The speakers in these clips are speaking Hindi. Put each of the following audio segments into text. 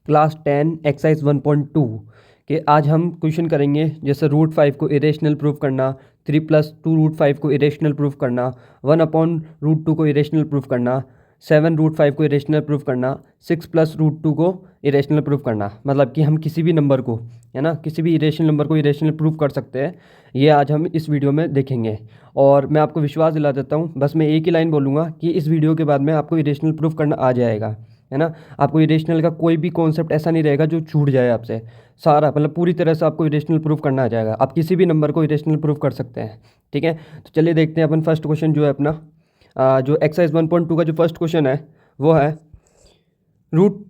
क्लास 10 एक्सरसाइज 1.2 के आज हम क्वेश्चन करेंगे जैसे √5 को इरेशनल प्रूफ करना, 3+2√5 को इरेशनल प्रूफ करना, 1/√2 को इरेशनल प्रूफ करना, 7√5 को इरेशनल प्रूफ करना, 6+√2 को इरेशनल प्रूफ करना। मतलब कि हम किसी भी नंबर को, है ना, किसी भी इरेशनल नंबर को इरेशनल प्रूफ कर सकते हैं। ये आज हम इस वीडियो में देखेंगे और मैं आपको विश्वास दिला देता हूँ, बस मैं एक ही लाइन बोलूँगा कि इस वीडियो के बाद में आपको इरेशनल प्रूफ करना आ जाएगा, है ना। आपको इरेशनल का कोई भी कॉन्सेप्ट ऐसा नहीं रहेगा जो छूट जाए आपसे। सारा मतलब पूरी तरह से आपको इरेशनल प्रूफ करना आ जाएगा। आप किसी भी नंबर को इरेशनल प्रूफ कर सकते हैं, ठीक है। तो चलिए देखते हैं अपन फर्स्ट क्वेश्चन जो है अपना जो एक्सरसाइज 1.2 का जो फर्स्ट क्वेश्चन है वो है root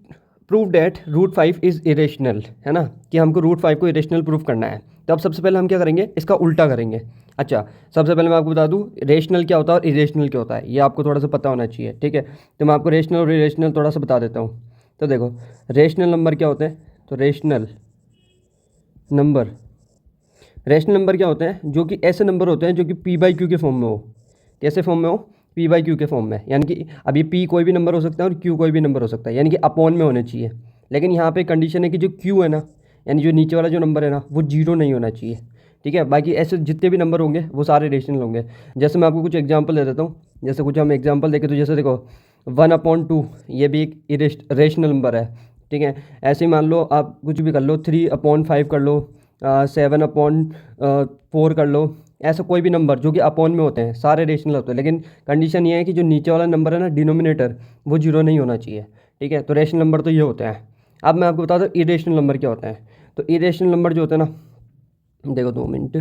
prove that √5 is irrational, है ना, कि हमको √5 को इरेशनल प्रूफ करना है। तो अब सबसे पहले हम क्या करेंगे, इसका उल्टा करेंगे। अच्छा, सबसे पहले मैं आपको बता दूं रेशनल क्या होता है और इरेशनल क्या होता है, ये आपको थोड़ा सा पता होना चाहिए, ठीक है। तो मैं आपको रेशनल और इरेशनल थोड़ा सा बता देता हूँ। तो देखो, रेशनल नंबर क्या होते हैं, तो रेशनल नंबर क्या होते हैं, जो कि ऐसे नंबर होते हैं जो कि p/q के फॉर्म में हो। कैसे फॉर्म में हो, p/q के फॉर्म में, यानी कि अब ये p कोई भी नंबर हो सकता है और q कोई भी नंबर हो सकता है, यानी कि अपॉन में होने चाहिए। लेकिन यहाँ पे कंडीशन है कि जो q है ना, यानी जो नीचे वाला जो नंबर है ना, वो 0 नहीं होना चाहिए, ठीक है। बाकी ऐसे जितने भी नंबर होंगे वो सारे रेशनल होंगे। जैसे मैं आपको कुछ एग्जाम्पल दे देता हूँ, जैसे कुछ हम एग्जाम्पल देखें तो जैसे देखो 1/2 ये भी एक रेशनल नंबर है, ठीक है। ऐसे ही मान लो आप कुछ भी कर लो, 3/5 कर लो, 7/4 कर लो। ऐसा कोई भी नंबर जो कि अपॉन में होते हैं सारे रेशनल होते हैं, लेकिन कंडीशन ये है कि जो नीचे वाला नंबर है ना, डिनोमिनेटर, वो 0 नहीं होना चाहिए, ठीक है। तो रेशनल नंबर तो ये होते हैं। अब मैं आपको बता दूँ इरेशनल नंबर क्या होता है। तो इरेशनल नंबर जो होते हैं ना, देखो 2 मिनट,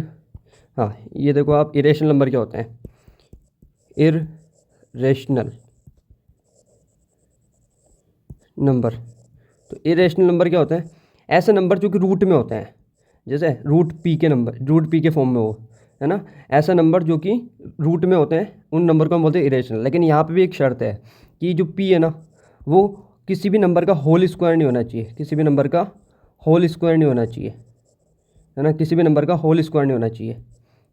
हाँ ये देखो आप, इरेशनल नंबर क्या होते हैं, इरेशनल नंबर। तो इरेशनल नंबर क्या होते हैं, ऐसे नंबर जो कि रूट में होते हैं, जैसे रूट पी के फॉर्म में हो, है ना। ऐसा नंबर जो कि रूट में होते हैं उन नंबर को हम बोलते हैं इरेशनल। लेकिन यहाँ पे भी एक शर्त है कि जो पी है ना, वो किसी भी नंबर का होल स्क्वायर नहीं होना चाहिए, किसी भी नंबर का होल स्क्वायर नहीं होना चाहिए, है ना, किसी भी नंबर का होल स्क्वायर नहीं होना चाहिए।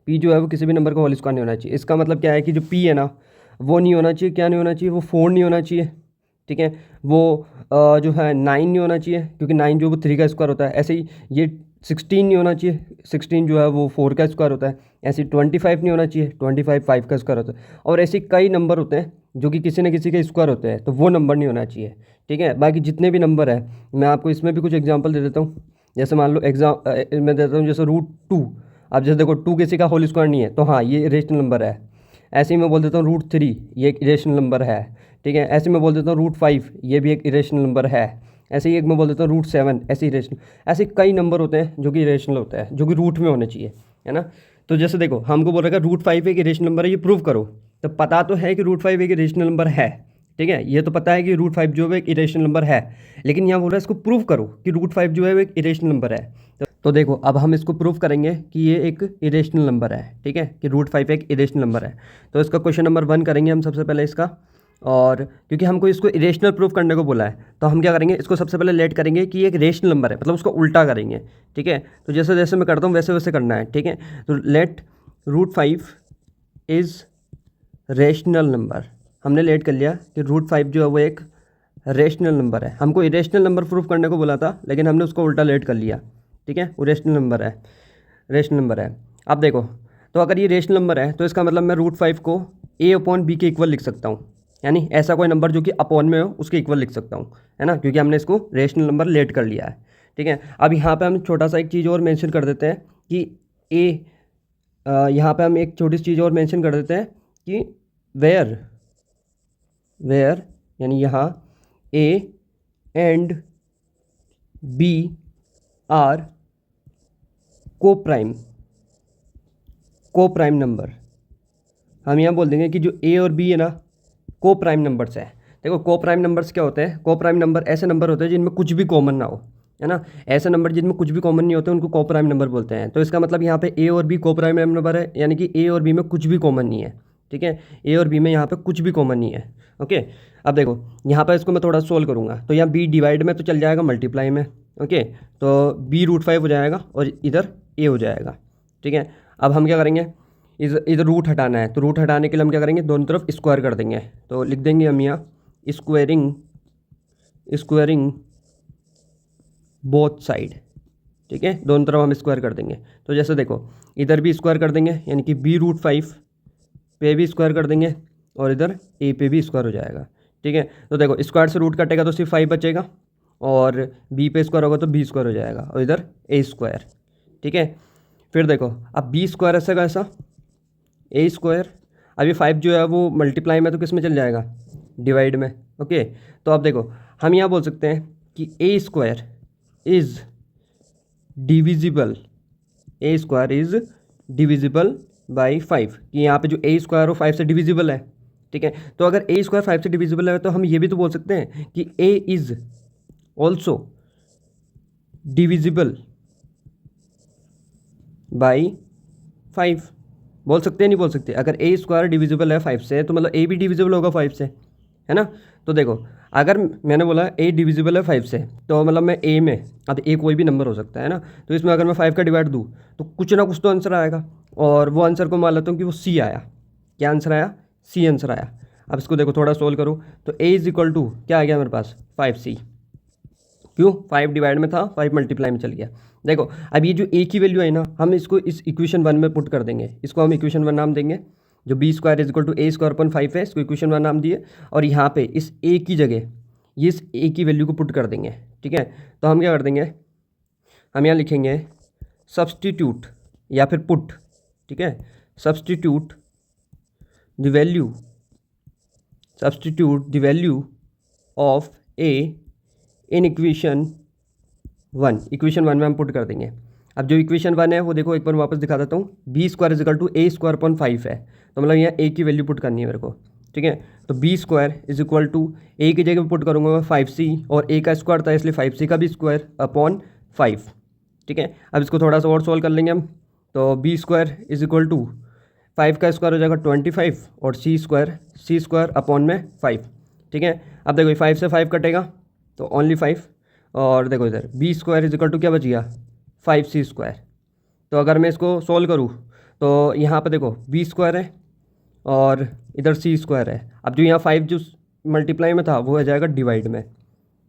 पी जो है वो किसी भी नंबर का होल स्क्वायर नहीं होना चाहिए। इसका मतलब क्या है कि जो पी है ना, वो नहीं होना चाहिए, क्या नहीं होना चाहिए, वो 4 नहीं होना चाहिए, ठीक है। वो जो है 9 नहीं होना चाहिए, क्योंकि 9 जो वो 3 का स्क्वायर होता है। ऐसे ही ये 16 नहीं होना चाहिए, 16 जो है वो 4 का स्क्वायर होता है। ऐसे ही 25 नहीं होना चाहिए, 25 5 का स्क्वायर होता है। और ऐसे कई नंबर होते हैं जो कि किसी न किसी के स्क्वायर होते हैं, तो वो नंबर नहीं होना चाहिए, ठीक है। बाकी जितने भी नंबर है, मैं आपको इसमें भी कुछ एग्जाम्पल दे देता हूँ। जैसे मान लो मैं देता हूँ जैसे √2। अब जैसे देखो 2 किसी का होल स्क्वायर नहीं है, तो हाँ ये रेशनल नंबर है। ऐसे ही मैं बोल देता हूँ √3, ये एक इरेशनल नंबर है, ठीक है। ऐसे मैं बोल देता हूँ √5, ये भी एक इरेशनल नंबर है। ऐसे ही एक मैं बोल देता हूँ √7, ऐसे इरेशनल। ऐसे कई नंबर होते हैं जो कि इरेशनल होता है, जो कि रूट में होने चाहिए, है ना। तो जैसे देखो हमको बोल रखा है √5 एक इरेशनल नंबर है, ये प्रूव करो। तो पता तो है कि √5 एक इरेशनल नंबर है, ठीक है। ये तो पता है कि √5 जो है एक इरेशनल नंबर है, लेकिन यहाँ बोल रहा है इसको प्रूव करो कि √5 जो है वो एक इरेशनल नंबर है। तो देखो अब हम इसको प्रूव करेंगे कि ये एक इरेशनल नंबर है, ठीक है, कि √5 एक इरेशनल नंबर है। तो इसका क्वेश्चन नंबर 1 करेंगे हम सबसे पहले इसका। और क्योंकि हमको इसको इरेशनल प्रूफ करने को बोला है, तो हम क्या करेंगे, इसको सबसे पहले लेट करेंगे कि ये एक रेशनल नंबर है, मतलब उसको उल्टा करेंगे, ठीक है। तो जैसे जैसे मैं करता हूँ वैसे वैसे करना है, ठीक है। तो लेट √5 इज़ रेशनल नंबर। हमने लेट कर लिया कि √5 जो है वो एक रेशनल नंबर है। हमको इरेशनल नंबर प्रूफ करने को बोला था, लेकिन हमने उसको उल्टा लेट कर लिया, ठीक है। वो रेशनल नंबर है। अब देखो, तो अगर ये रेशनल नंबर है तो इसका मतलब मैं √5 को a/b के इक्वल लिख सकता हूँ, यानी ऐसा कोई नंबर जो कि अपॉन में हो उसके इक्वल लिख सकता हूँ, है ना, क्योंकि हमने इसको रेशनल नंबर लेट कर लिया है, ठीक है। अब यहाँ पे हम छोटा सा एक चीज़ और मेंशन कर देते हैं कि यहाँ पे हम एक छोटी सी चीज़ और मेंशन कर देते हैं कि वेयर यानी यहाँ a and b are coprime number. हम यहाँ बोल देंगे कि जो a और b है ना, को प्राइम नंबर्स है। देखो को प्राइम नंबर्स क्या होते हैं, को प्राइम नंबर ऐसे नंबर होते हैं जिनमें कुछ भी कॉमन ना हो, है ना। ऐसे नंबर जिनमें कुछ भी कॉमन नहीं होते उनको को प्राइम नंबर बोलते हैं। तो इसका मतलब यहाँ पे a और b को प्राइम नंबर है, यानी कि a और b में कुछ भी कॉमन नहीं है, ठीक है। a और b में यहाँ पे कुछ भी कॉमन नहीं है, ओके। अब देखो यहाँ पर इसको मैं थोड़ा सोल्व करूँगा, तो यहाँ b डिवाइड में तो चल जाएगा मल्टीप्लाई में, ओके। तो b √5 हो जाएगा और इधर a हो जाएगा, ठीक है। अब हम क्या करेंगे, इधर रूट हटाना है, तो रूट हटाने के लिए हम क्या करेंगे, दोनों तरफ स्क्वायर कर देंगे। तो लिख देंगे हम यहाँ स्क्वायरिंग बोथ साइड, ठीक है, दोनों तरफ हम स्क्वायर कर देंगे। तो जैसे देखो इधर भी स्क्वायर कर देंगे, यानी कि b√5 पे भी स्क्वायर कर देंगे और इधर a पे भी स्क्वायर हो जाएगा, ठीक है। तो देखो स्क्वायर से रूट कटेगा तो सिर्फ 5 बचेगा और b पे स्क्वायर होगा तो b स्क्वायर हो जाएगा और इधर a स्क्वायर, ठीक है। फिर देखो अब b स्क्वायर ऐसा का ऐसा a स्क्वायर, अभी 5 जो है वो मल्टीप्लाई में तो किस में चल जाएगा, डिवाइड में, ओके। तो अब देखो हम यहाँ बोल सकते हैं कि a square is divisible, A square is divisible by 5, कि यहाँ पे जो ए स्क्वायर हो 5 से डिविजिबल है, ठीक है। तो अगर ए स्क्वायर 5 से डिविजिबल है तो हम ये भी तो बोल सकते हैं कि A is also divisible by 5, बोल सकते हैं नहीं बोल सकते। अगर ए स्क्वायर डिविजिबल है 5 से तो मतलब ए भी डिविजिबल होगा 5 से, है ना। तो देखो अगर मैंने बोला ए डिविजिबल है 5 से तो मतलब मैं ए में, अब ए कोई भी नंबर हो सकता है ना, तो इसमें अगर मैं 5 का डिवाइड दूँ तो कुछ ना कुछ तो आंसर आएगा, और वो आंसर को मान लेता हूँ कि वो सी आया। क्या आंसर आया, सी आंसर आया। अब इसको देखो थोड़ा सोल्व करो तो ए इज इक्वल टू क्या आ गया मेरे पास 5c, क्यों 5 डिवाइड में था 5 मल्टीप्लाई में चल गया। देखो अब ये जो ए की वैल्यू है ना, हम इसको इस इक्वेशन 1 में पुट कर देंगे, इसको हम इक्वेशन 1 नाम देंगे। जो B square is equal to A square upon 5 है, इसको इक्वेशन 1 नाम दिए, और यहाँ पे इस ए की जगह ये इस ए की वैल्यू को पुट कर देंगे, ठीक है। तो हम क्या कर देंगे, हम यहाँ लिखेंगे सब्सटीट्यूट या फिर पुट, ठीक है, substitute the value of A in equation 1 में हम पुट कर देंगे। अब जो इक्वेशन 1 है वो देखो एक बार वापस दिखा देता हूँ, B square is equal to A square upon 5 है, तो मतलब यहाँ ए की वैल्यू पुट करनी है मेरे को, ठीक है। तो B square is equal to A की जगह पुट करूँगा मैं 5c, और ए का स्क्वायर था इसलिए 5c का भी स्क्वायर अपॉन 5, ठीक है। अब इसको थोड़ा सा और सॉल्व कर लेंगे हम, तो B square is equal to 5 का स्क्वायर हो जाएगा 25 और सी स्क्वायर अपॉन में 5, ठीक है। अब देखो 5 से 5 कटेगा तो ओनली 5, और देखो इधर B square is equal to क्या बच गया 5c स्क्वायर। तो अगर मैं इसको सोल्व करूँ तो यहाँ पे देखो बी स्क्वायर है और इधर सी स्क्वायर है। अब जो यहाँ 5 जो मल्टीप्लाई में था वो हो जाएगा डिवाइड में।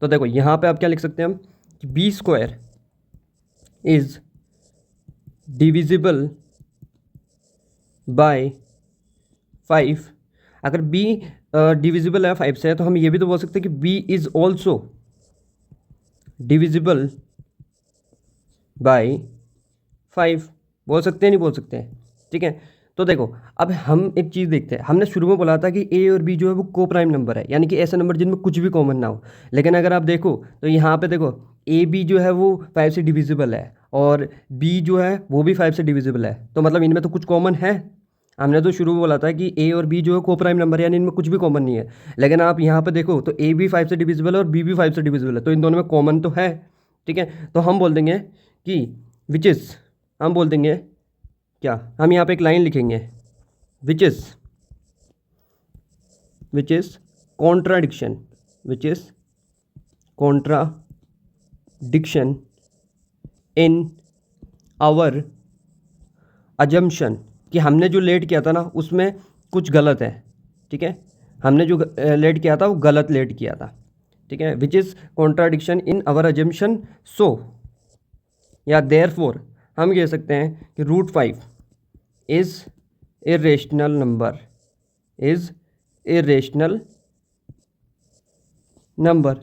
तो देखो यहाँ पे आप क्या लिख सकते हैं हम कि B square is divisible by 5। अगर b डिविजिबल है 5 से तो हम ये भी तो बोल सकते हैं कि b is also divisible by 5, बोल सकते हैं नहीं बोल सकते हैं, ठीक है। तो देखो अब हम एक चीज़ देखते हैं, हमने शुरू में बोला था कि a और b जो है वो को प्राइम नंबर है, यानी कि ऐसे नंबर जिनमें कुछ भी कॉमन ना हो। लेकिन अगर आप देखो तो यहाँ पे देखो a b जो है वो 5 से डिविजिबल है और b जो है वो भी 5 से डिविजिबल है, तो मतलब इनमें तो कुछ कॉमन है। हमने तो शुरू में बोला था कि a और b जो है को प्राइम नंबर है, यानी इनमें कुछ भी कॉमन नहीं है। लेकिन आप यहाँ पे देखो तो a भी 5 से डिविजिबल है और b भी 5 से डिविजिबल है, तो इन दोनों में कॉमन तो है, ठीक है। तो हम बोल देंगे कि विच इज़, हम बोल देंगे क्या, हम यहाँ पे एक लाइन लिखेंगे which is contradiction in our assumption, कि हमने जो लेट किया था ना उसमें कुछ गलत है, ठीक है। हमने जो लेट किया था वो गलत लेट किया था, ठीक है। Which is contradiction in our assumption, so या देयरफॉर हम कह सकते हैं कि √5 इज़ इरेशनल नंबर,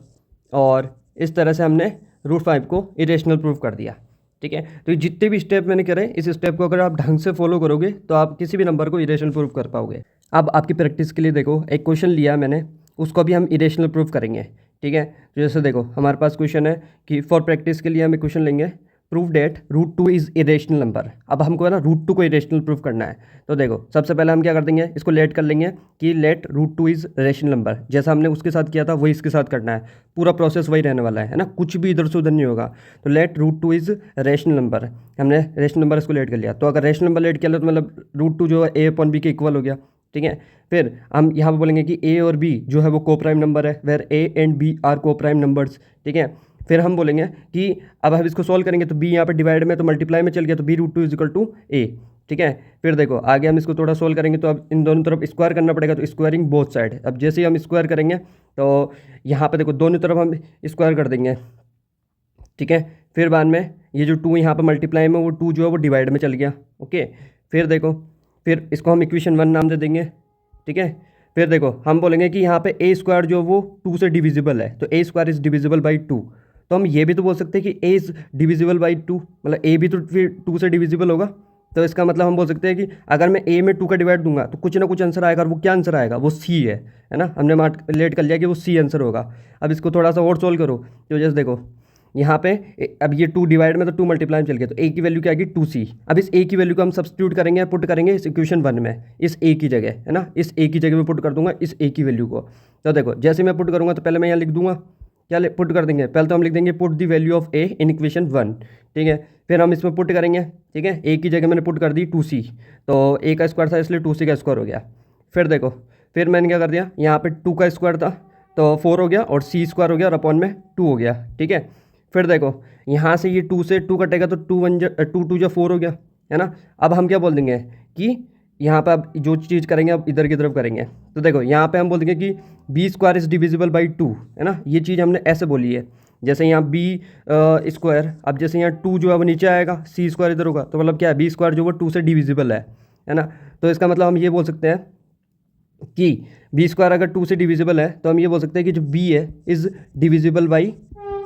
और इस तरह से हमने √5 को इरेशनल प्रूव कर दिया, ठीक है। तो जितने भी स्टेप मैंने करे, इस स्टेप को अगर आप ढंग से फॉलो करोगे तो आप किसी भी नंबर को इरेशनल प्रूव कर पाओगे। अब आपकी प्रैक्टिस के लिए देखो एक क्वेश्चन लिया मैंने, उसको भी हम इरेशनल प्रूव करेंगे, ठीक है। तो जैसे देखो हमारे पास क्वेश्चन है कि फॉर प्रैक्टिस के लिए हम एक क्वेश्चन लेंगे, prove that √2 is irrational number. अब हमको है ना √2 को इरेशनल प्रूव करना है। तो देखो सबसे पहले हम क्या कर देंगे, इसको लेट कर लेंगे कि लेट √2 इज़ रेशनल नंबर, जैसा हमने उसके साथ किया था वही इसके साथ करना है, पूरा प्रोसेस वही रहने वाला है ना, कुछ भी इधर से उधर नहीं होगा। तो लेट √2 इज़ रेशनल नंबर, हमने रेशनल नंबर इसको लेट कर लिया। तो अगर रेशनल नंबर लेट किया तो मतलब √2 जो है a/b के इक्वल हो गया, ठीक है। फिर हम यहाँ पर बोलेंगे कि a और b जो है वो को प्राइम नंबर है, where a and b are coprime numbers, ठीक है। फिर हम बोलेंगे कि अब हम इसको सॉल्व करेंगे तो b यहाँ पे डिवाइड में तो मल्टीप्लाई में चल गया, तो b√2 is equal to a, ठीक है। फिर देखो आगे हम इसको थोड़ा सोल्व करेंगे तो अब इन दोनों तरफ स्क्वायर करना पड़ेगा, तो स्क्वायरिंग बोथ साइड। अब जैसे ही हम स्क्वायर करेंगे तो यहाँ पे देखो दोनों तरफ हम स्क्वायर कर देंगे, ठीक है। फिर बाद में ये जो 2 यहाँ पर मल्टीप्लाई में वो 2 जो है वो डिवाइड में चल गया। ओके, फिर देखो, फिर इसको हम इक्वेशन 1 नाम दे देंगे। ठीक है, फिर देखो हम बोलेंगे कि यहाँ पे ए स्क्वायर जो वो 2 से डिविजिबल है, तो ए स्क्वायर इज डिविजिबल बाई 2। तो हम ये भी तो बोल सकते हैं कि ए इज़ डिविजिबल बाई 2, मतलब ए भी तो फिर 2 से डिविजिबल होगा। तो इसका मतलब हम बोल सकते हैं कि अगर मैं ए में 2 का डिवाइड दूंगा तो कुछ ना कुछ आंसर आएगा, और वो क्या आंसर आएगा, वो सी है ना। हमने रिलेट कर लिया कि वो सी आंसर होगा। अब इसको थोड़ा सा और सोल्व करो, तो जैसे देखो यहाँ पे अब ये 2 डिवाइड में तो 2 मल्टीप्लाई में चल गया, तो ए की वैल्यू क्या आएगी 2c। अब इस ए की वैल्यू को हम सब्स्टिट्यूट करेंगे, पुट करेंगे इस इक्वेशन 1 में, इस ए की जगह, है ना, इस ए की जगह में पुट कर दूंगा इस ए की वैल्यू को। तो देखो जैसे मैं पुट करूँगा तो पहले मैं यहाँ लिख दूंगा, क्या पुट कर देंगे, पहले तो हम लिख देंगे put the value of A in equation 1। ठीक है, फिर हम इसमें पुट करेंगे। ठीक है, ए की जगह मैंने पुट कर दी 2c, तो ए का स्क्वायर था इसलिए 2c का स्क्वायर हो गया। फिर देखो, फिर मैंने क्या कर दिया, यहाँ पे 2 का स्क्वायर था तो 4 हो गया, और c स्क्वायर हो गया, और अपॉन में 2 हो गया। ठीक है, फिर देखो यहाँ से ये 2 से 2 कटेगा तो 2 2 जो 4 हो गया, है ना। अब हम क्या बोल देंगे कि यहाँ पे अब जो चीज़ करेंगे अब इधर की तरफ करेंगे। तो देखो यहाँ पे हम बोल देंगे कि B square is divisible by 2, है ना। ये चीज़ हमने ऐसे बोली है, जैसे यहाँ बी स्क्वायर, अब जैसे यहाँ 2 जो है वो नीचे आएगा, सी स्क्वायर इधर होगा, तो मतलब क्या है, बी स्क्वायर जो वो 2 से डिविजिबल है ना। तो इसका मतलब हम ये बोल सकते हैं कि बी स्क्वायर अगर 2 से डिविजिबल है तो हम ये बोल सकते हैं कि जो बी है is divisible by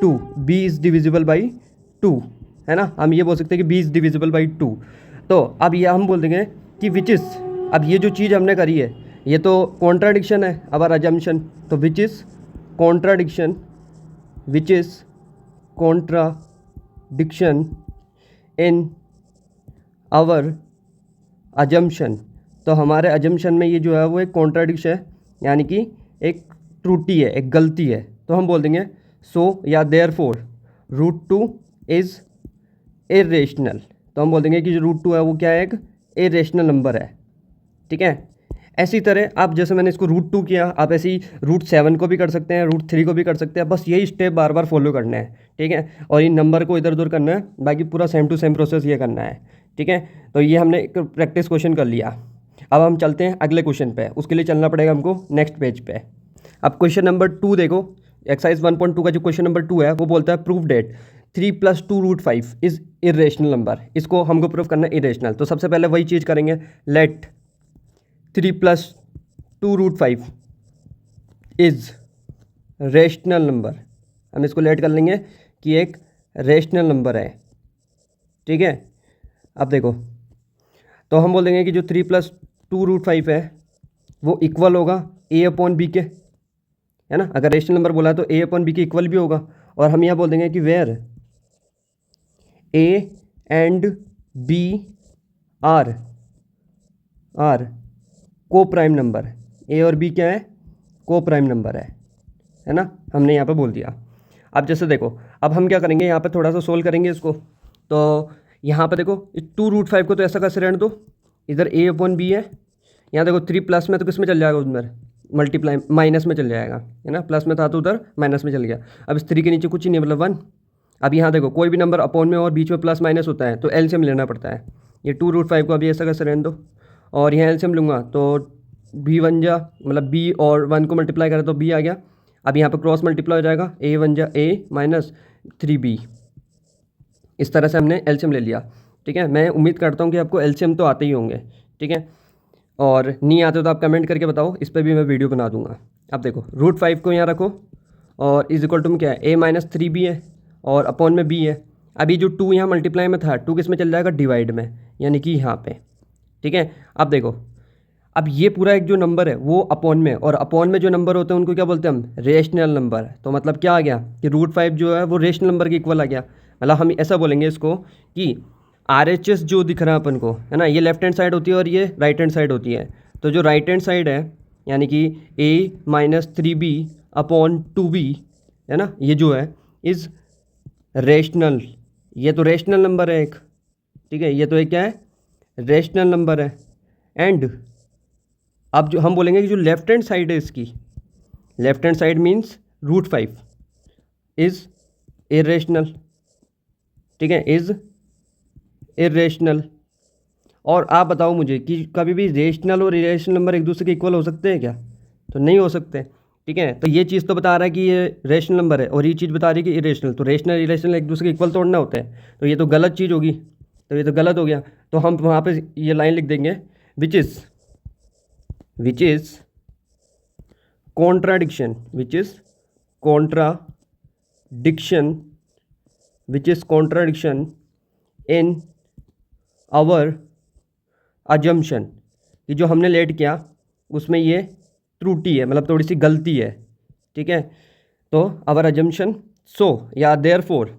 2, B is divisible by 2, है ना। हम ये बोल सकते हैं कि बी इज़ डिविजिबल बाई 2। तो अब ये हम बोल देंगे कि विच इज़, अब ये जो चीज़ हमने करी है ये तो कॉन्ट्राडिक्शन है अवर अजम्पशन, तो which is contradiction, which is contradiction in our assumption. तो हमारे अजम्पशन में ये जो है वो एक कॉन्ट्राडिक्शन है, यानी कि एक त्रुटि है, एक गलती है। तो हम बोल देंगे सो या देयरफॉर √2 इज़ इरेशनल। तो हम बोल देंगे कि जो √2 है वो क्या है, एक इरेशनल नंबर है। ठीक है, ऐसी तरह आप जैसे मैंने इसको √2 किया, आप ऐसे ही √7 को भी कर सकते हैं, √3 को भी कर सकते हैं। बस यही स्टेप बार बार फॉलो करना है। ठीक है, और इन नंबर को इधर उधर करना है, बाकी पूरा सेम टू सेम प्रोसेस ये करना है। ठीक है, तो ये हमने एक प्रैक्टिस क्वेश्चन कर लिया। अब हम चलते हैं अगले क्वेश्चन पे, उसके लिए चलना पड़ेगा हमको नेक्स्ट पेज पे। अब क्वेश्चन नंबर 2 देखो, एक्सरसाइज 1.2 का जो क्वेश्चन नंबर 2 है वो बोलता है prove that 3 + 2√5 is irrational number. इसको हमको प्रूव करना है इरेशनल। तो सबसे पहले वही चीज़ करेंगे, लेट 3 + 2√5 इज रेशनल नंबर। हम इसको लेट कर लेंगे कि एक रेशनल नंबर है। ठीक है, अब देखो, तो हम बोल देंगे कि जो 3 + 2√5 है वो इक्वल होगा a/b के, है ना। अगर रेशनल नंबर बोला है तो a/b के इक्वल भी होगा। और हम यहाँ बोल देंगे कि where a and b are coprime number, a और b क्या है, को प्राइम नंबर है ना। हमने यहाँ पे बोल दिया। अब जैसे देखो, अब हम क्या करेंगे, यहाँ पे थोड़ा सा सोल्व करेंगे इसको। तो यहाँ पे देखो 2√5 को तो ऐसा कैसे रहने दो, इधर a/b है। यहाँ देखो 3 प्लस में तो किस में चल जाएगा, उधर मल्टीप्लाई माइनस में चल जाएगा, है ना। प्लस में था तो उधर माइनस में चल गया। अब इस 3 के नीचे कुछ ही नहीं, मतलब 1। अब यहाँ देखो कोई भी नंबर अपॉन में और बीच में प्लस माइनस होता है तो एलसीएम लेना पड़ता है। ये 2√5 को अभी ऐसा कैसे रहने दो, और यहाँ एलसीएम लूँगा तो b1 जा, मतलब b और 1 को मल्टीप्लाई करें तो b आ गया। अब यहाँ पर क्रॉस मल्टीप्लाई हो जाएगा, a1 जा a माइनस 3b। इस तरह से हमने एलसीएम ले लिया। ठीक है, मैं उम्मीद करता हूँ कि आपको एलसीएम तो आते ही होंगे। ठीक है, और नहीं आते तो आप कमेंट करके बताओ, इस पर भी मैं वीडियो बना दूंगा। अब देखो √5 को यहाँ रखो, और इज इक्वल टू में क्या है, a - 3b है, और अपॉन में b है। अभी जो 2 यहाँ मल्टीप्लाई में था, 2 किस में चल जाएगा, डिवाइड में, यानी कि यहाँ पे। ठीक है, अब देखो, अब ये पूरा एक जो नंबर है वो अपॉन में, और अपॉन में जो नंबर होते हैं उनको क्या बोलते हैं हम, रेशनल नंबर। तो मतलब क्या आ गया कि √5 जो है वो रेशनल नंबर के इक्वल आ गया। मतलब हम ऐसा बोलेंगे इसको कि RHS जो दिख रहा है अपन को, है ना, ये लेफ्ट हैंड साइड होती है और ये राइट हैंड साइड होती है। तो जो राइट हैंड साइड है यानी कि a - 3b अपॉन 2b, है ना, ये जो है इज़ रेशनल। ये तो रेशनल नंबर है एक। ठीक है, ये तो एक क्या है, रेशनल नंबर है। एंड अब जो हम बोलेंगे कि जो लेफ्ट हैंड साइड है इसकी, left hand side means √5 is irrational. ठीक है, इज़ इरेशनल। और आप बताओ मुझे कि कभी भी रेशनल और इरेशनल नंबर एक दूसरे के इक्वल हो सकते हैं क्या, तो नहीं हो सकते। ठीक है। तो ये चीज़ तो बता रहा है कि ये रेशनल नंबर है और ये चीज़ बता रही है कि इरेशनल। तो रेशनल इरेशनल एक दूसरे के इक्वल तोड़ना होता है, तो ये तो गलत चीज़ होगी, तो ये तो गलत हो गया। तो हम वहाँ पे ये लाइन लिख देंगे which is contradiction, which is contradiction in our assumption, कि जो हमने लेट किया उसमें ये त्रुटि है, मतलब थोड़ी सी गलती है, ठीक है। तो आवर अजम्पशन, सो या देयरफॉर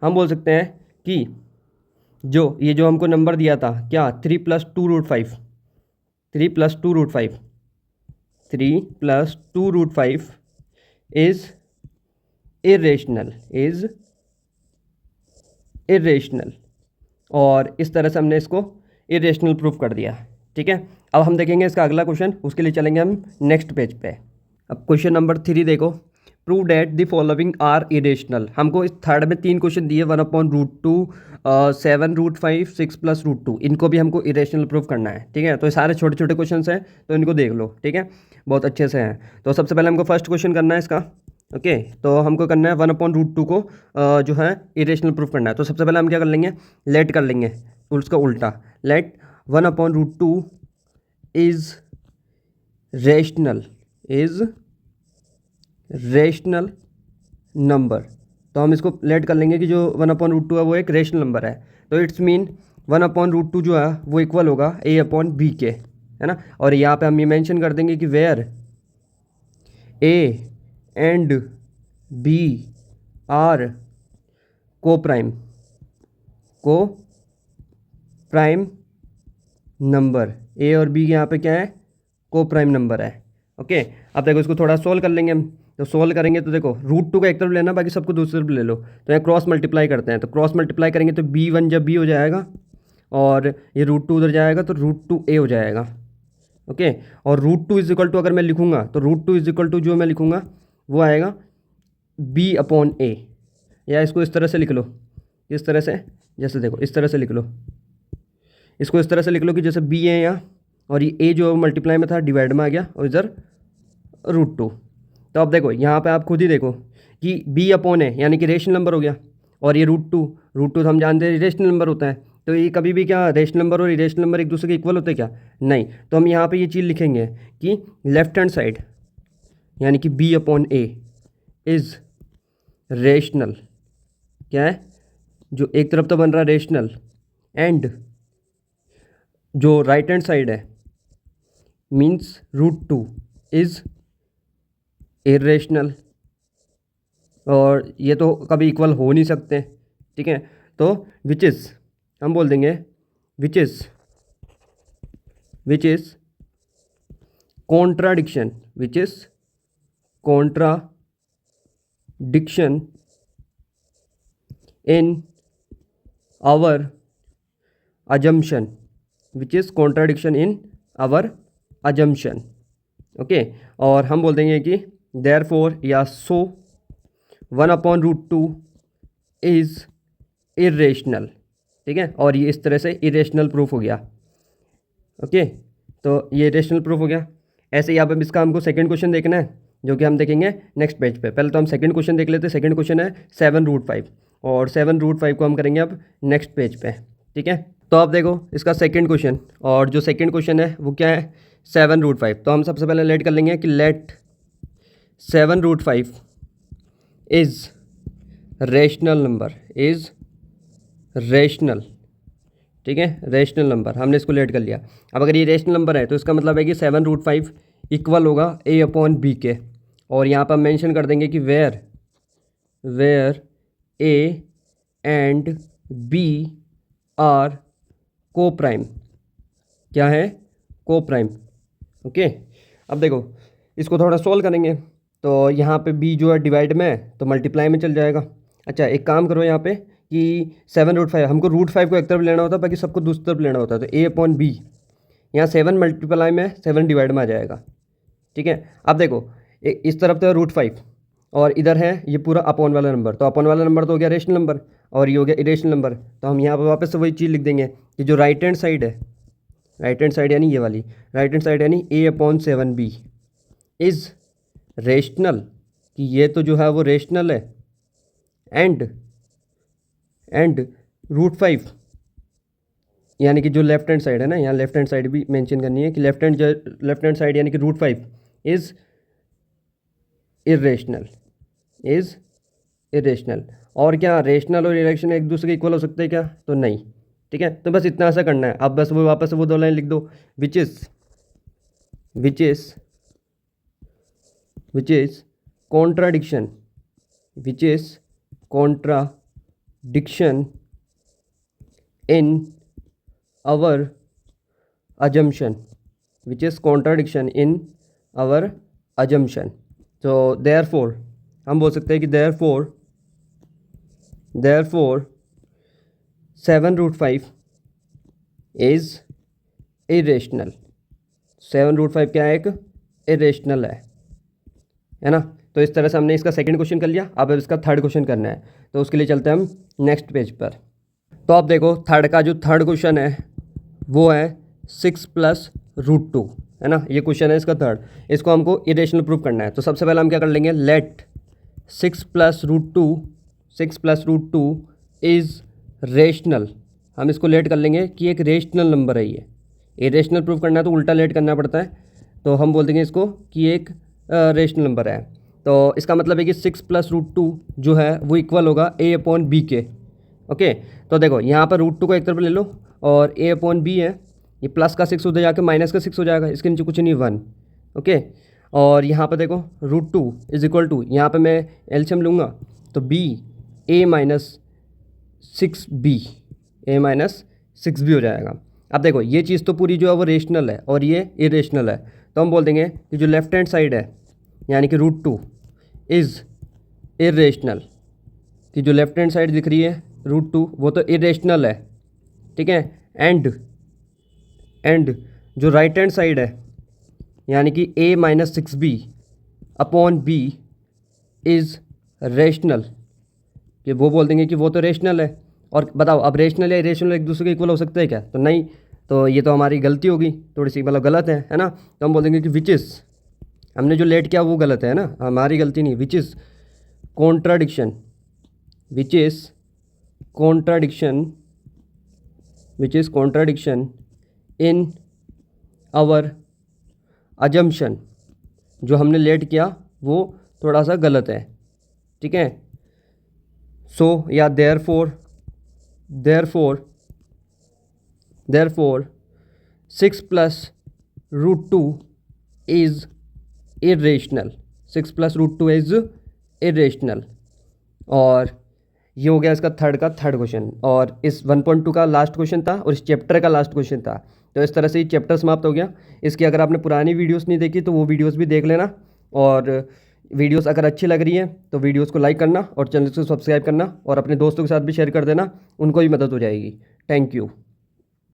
हम बोल सकते हैं कि जो हमको नंबर दिया था क्या, 3+2√5 इज़ इरेशनल, और इस तरह से हमने इसको इरेशनल प्रूफ कर दिया, ठीक है। अब हम देखेंगे इसका अगला क्वेश्चन, उसके लिए चलेंगे हम नेक्स्ट पेज पे। अब क्वेश्चन नंबर 3 देखो, prove that the following are irrational. हमको इस थर्ड में 3 क्वेश्चन दिए, 1/√2, 7√5, 6+√2, इनको भी हमको इरेशनल प्रूफ करना है, ठीक है। तो ये सारे छोटे छोटे क्वेश्चन हैं, तो इनको देख लो, ठीक है, बहुत अच्छे से हैं। तो सबसे पहले हमको फर्स्ट क्वेश्चन करना है इसका, ओके। तो हमको करना है 1/√2 को जो है इरेशनल प्रूफ करना है। तो सबसे पहले हम क्या कर लेंगे, लेट कर लेंगे, उसका उल्टा, लेट 1/√2 इज़ रेशनल नंबर। तो हम इसको लेट कर लेंगे कि जो 1/√2 है वो एक रेशनल नंबर है। तो इट्स मीन 1/√2 जो है वो इक्वल होगा a/b के, है ना। और यहाँ पे हम ये मेंशन कर देंगे कि where a and b are coprime number, a और b के यहाँ पे क्या है, को प्राइम नंबर है, ओके। अब देखो इसको थोड़ा सोल्व कर लेंगे हम। तो सोल्व करेंगे तो देखो √2 का एक तरफ लेना, बाकी सबको दूसरी तरफ ले लो। तो यहाँ क्रॉस मल्टीप्लाई करते हैं, तो क्रॉस मल्टीप्लाई करेंगे तो b1 जब b हो जाएगा और ये /2 उधर जाएगा तो √2a हो जाएगा, ओके। और √2 इज इक्वल टू अगर मैं लिखूँगा तो √2 इज इक्वल टू जो मैं लिखूँगा वो आएगा b/a, या इसको इस तरह से लिख लो, इस तरह से, जैसे देखो इस तरह से लिख लो, इसको इस तरह से लिख लो कि जैसे b है यहाँ और ये a जो मल्टीप्लाई में था डिवाइड में आ गया और इधर √2। तो अब देखो यहाँ पे आप खुद ही देखो कि b/a यानी कि रेशनल नंबर हो गया, और ये √2 तो हम जानते हैं रेशनल नंबर होता है। तो ये कभी भी क्या रेशनल नंबर और इरेशनल नंबर एक दूसरे के इक्वल होते हैं क्या, नहीं। तो हम यहाँ पे ये चीज़ लिखेंगे कि लेफ्ट हैंड साइड यानी कि b/a इज़ रेशनल, क्या है, जो एक तरफ तो बन रहा है रेशनल, एंड जो राइट हैंड साइड है मीन्स √2 इज़ इरेशनल, और ये तो कभी इक्वल हो नहीं सकते, ठीक है। तो विच इज़ हम बोल देंगे which is contradiction in our assumption, okay. और हम बोल देंगे कि देयरफॉर या सो 1/√2 इज़ इरेशनल, ठीक है। और ये इस तरह से इरेशनल प्रूफ हो गया, ओके। तो ये इरेशनल प्रूफ हो गया। ऐसे ही आप इसका हमको सेकंड क्वेश्चन देखना है, जो कि हम देखेंगे नेक्स्ट पेज पे। पहले तो हम सेकंड क्वेश्चन देख लेते हैं। सेकंड क्वेश्चन है 7√5, और 7√5 को हम करेंगे अब नेक्स्ट पेज पे, ठीक है। तो आप देखो इसका सेकंड क्वेश्चन, और जो सेकंड क्वेश्चन है वो क्या है, 7√5। तो हम सबसे पहले लेट कर लेंगे कि लेट 7√5 इज़ रेशनल नंबर, ठीक है, रेशनल नंबर। हमने इसको लेट कर लिया। अब अगर ये रेशनल नंबर है तो इसका मतलब है कि 7√5 इक्वल होगा a/b के, और यहाँ पर मेंशन कर देंगे कि where a and b are coprime, क्या है, को प्राइम, ओके। अब देखो इसको थोड़ा सोल्व करेंगे, तो यहाँ पे b जो है डिवाइड में है तो मल्टीप्लाई में चल जाएगा। अच्छा एक काम करो यहाँ पे कि 7√5 हमको √5 को एक तरफ लेना होता है, बाकी सबको दूसरी तरफ लेना होता है। तो a/b यहाँ 7 मल्टीप्लाई में 7 डिवाइड में आ जाएगा, ठीक है। अब देखो इस तरफ तो है √5 और इधर है ये पूरा अपॉन वाला नंबर, तो अपॉन वाला नंबर तो हो गया रेशनल नंबर और ये हो गया इरेशनल नंबर। तो हम यहाँ पर वापस से वही चीज़ लिख देंगे कि जो राइट हैंड साइड है राइट हैंड साइड यानी ये वाली, राइट हैंड साइड यानी a/7b इज़ रेशनल, कि ये तो जो है वो रेशनल है, एंड √5 यानी कि जो लेफ्ट हैंड साइड है ना, यहाँ लेफ्ट हैंड साइड भी मेंशन करनी है कि लेफ्ट हैंड साइड यानी कि √5 इज़ इरेशनल। और क्या रेशनल और इरेशनल एक दूसरे के इक्वल हो सकते हैं क्या? तो नहीं। ठीक है, तो बस इतना ऐसा करना है। अब बस वो वापस से वो 2 लाइन लिख दो, which is contradiction in our assumption, तो therefore हम बोल सकते हैं कि therefore 7√5 is irrational। 7√5 क्या है? एक इरेशनल है ना। तो इस तरह से हमने इसका सेकंड क्वेश्चन कर लिया। अब इसका थर्ड क्वेश्चन करना है, तो उसके लिए चलते हैं हम नेक्स्ट पेज पर। तो अब देखो थर्ड क्वेश्चन है वो है 6 + √2, है ना। ये क्वेश्चन है इसका थर्ड। इसको हमको इरेशनल प्रूव करना है। तो सबसे पहले हम क्या कर लेंगे, लेट 6 + √2 इज़ रेशनल। हम इसको लेट कर लेंगे कि एक रेशनल नंबर है ये। इरेशनल प्रूव करना है तो उल्टा लेट करना पड़ता है, तो हम बोल देंगे इसको कि एक रेशनल नंबर है। तो इसका मतलब है कि 6 + √2 जो है वो इक्वल होगा a/b के। ओके, तो देखो यहाँ पर √2 को एक तरफ ले लो और a/b है, ये प्लस का 6 उधर जाके माइनस का 6 हो जाएगा, इसके नीचे कुछ नहीं 1। ओके, और यहाँ पर देखो √2 इज इक्वल टू, यहाँ पर मैं एलसीएम लूँगा तो b a-6b हो जाएगा। अब देखो ये चीज़ तो पूरी जो है वो रेशनल है और ये इरेशनल है, तो हम बोल देंगे कि जो लेफ्ट हैंड साइड है यानी कि √2 इज़ इरेशनल, कि जो लेफ्ट हैंड साइड दिख रही है √2 वो तो इरेशनल है। ठीक है, एंड जो राइट हैंड साइड है यानी कि a-6b/b इज़ रेशनल, कि वो बोल देंगे कि वो तो रेशनल है। और बताओ अब रेशनल या इरेशनल एक दूसरे के इक्वल हो सकते हैं क्या? तो नहीं, तो ये तो हमारी गलती होगी थोड़ी सी, मतलब गलत है ना। तो हम बोल देंगे कि विच इज़, हमने जो लेट किया वो गलत है ना, हमारी गलती नहीं। Which is contradiction in our assumption, जो हमने लेट किया वो थोड़ा सा गलत है। ठीक है, सो या therefore 6 + √2 is irrational. 6 + √2 is irrational. और ये हो गया इसका थर्ड क्वेश्चन, और इस 1.2 का लास्ट क्वेश्चन था और इस चैप्टर का लास्ट क्वेश्चन था। तो इस तरह से ये चैप्टर समाप्त हो गया। इसकी अगर आपने पुरानी वीडियोस नहीं देखी तो वो वीडियोस भी देख लेना, और वीडियोस अगर अच्छी लग रही हैं तो वीडियोस को लाइक करना और चैनल को सब्सक्राइब करना और अपने दोस्तों के साथ भी शेयर कर देना, उनको भी मदद हो जाएगी। Thank you.